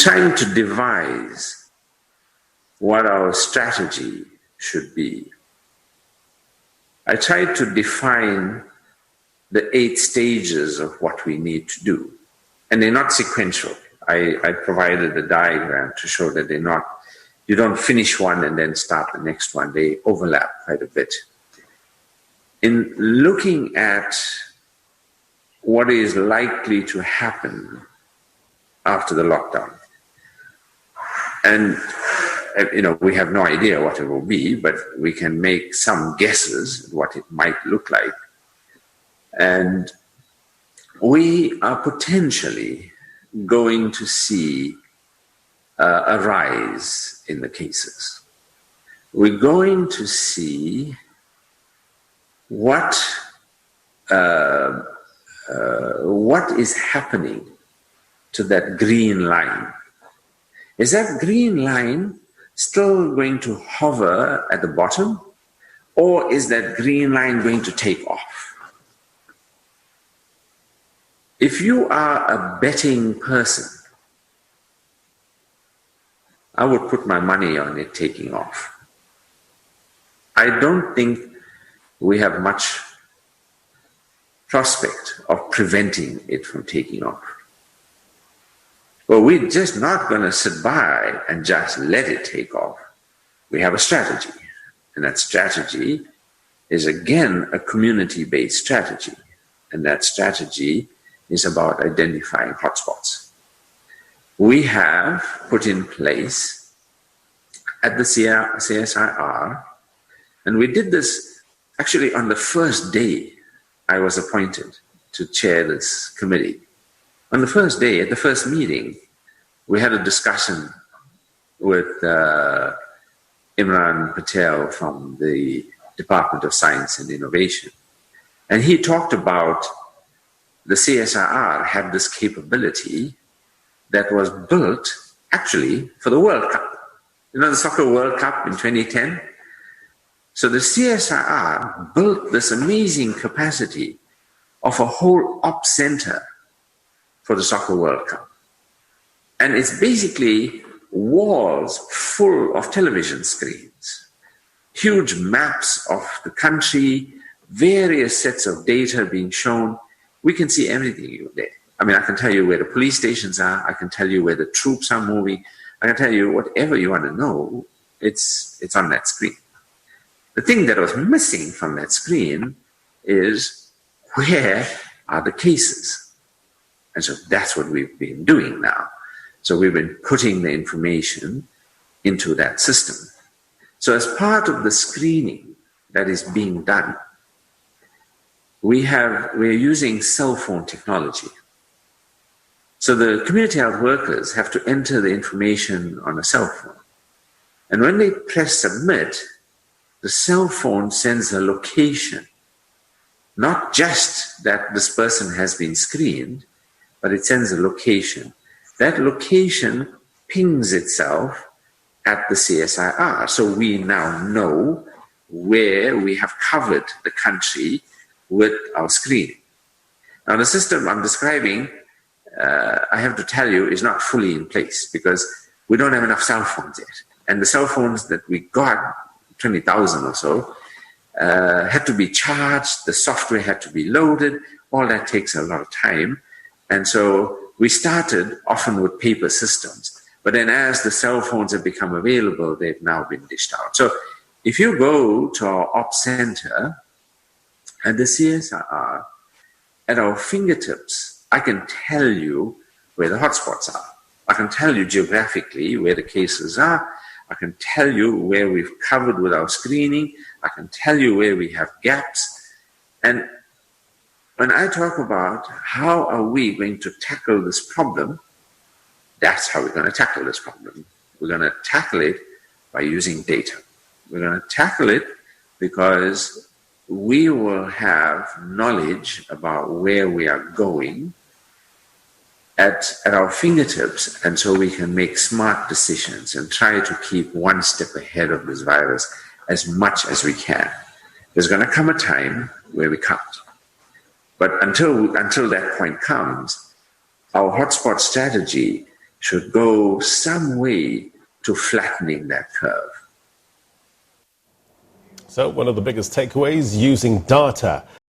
trying to devise what our strategy should be. I tried to define the 8 stages of what we need to do, and they're not sequential. I provided a diagram to show that they're not, you don't finish one and then start the next one. They overlap quite a bit. In looking at what is likely to happen after the lockdown, and we have no idea what it will be, but we can make some guesses what it might look like. And we are potentially going to see a rise in the cases. We're going to see what is happening to that green line. Is that green line still going to hover at the bottom, or is that green line going to take off? If you are a betting person, I would put my money on it taking off. I don't think we have much prospect of preventing it from taking off. Well, we're just not going to sit by and just let it take off. We have a strategy, and that strategy is, again, a community-based strategy, and that strategy is about identifying hotspots. We have put in place at the CSIR, and we did this actually on the first day I was appointed to chair this committee. On the first day, at the first meeting, we had a discussion with Imran Patel from the Department of Science and Innovation. And he talked about the CSIR had this capability that was built actually for the World Cup. You know, the Soccer World Cup in 2010? So the CSIR built this amazing capacity of a whole ops center for the Soccer World Cup. And it's basically walls full of television screens, huge maps of the country, various sets of data being shown. We can see everything there. I mean, I can tell you where the police stations are. I can tell you where the troops are moving. I can tell you whatever you want to know, it's on that screen. The thing that was missing from that screen is, where are the cases? And so that's what we've been doing now. So we've been putting the information into that system. So as part of the screening that is being done, we're using cell phone technology. So the community health workers have to enter the information on a cell phone. And when they press submit, the cell phone sends a location, not just that this person has been screened, but it sends a location. That location pings itself at the CSIR. So we now know where we have covered the country with our screening. Now, the system I'm describing, I have to tell you, is not fully in place because we don't have enough cell phones yet. And the cell phones that we got, 20,000 or so, had to be charged, the software had to be loaded, all that takes a lot of time. And so we started often with paper systems, but then as the cell phones have become available, they've now been dished out. So if you go to our ops center at the CSIR, at our fingertips, I can tell you where the hotspots are. I can tell you geographically where the cases are. I can tell you where we've covered with our screening. I can tell you where we have gaps. And when I talk about how are we going to tackle this problem, that's how we're going to tackle this problem. We're going to tackle it by using data. We're going to tackle it because we will have knowledge about where we are going at our fingertips, and so we can make smart decisions and try to keep one step ahead of this virus as much as we can. There's going to come a time where we can't. But until that point comes, our hotspot strategy should go some way to flattening that curve. So one of the biggest takeaways, using data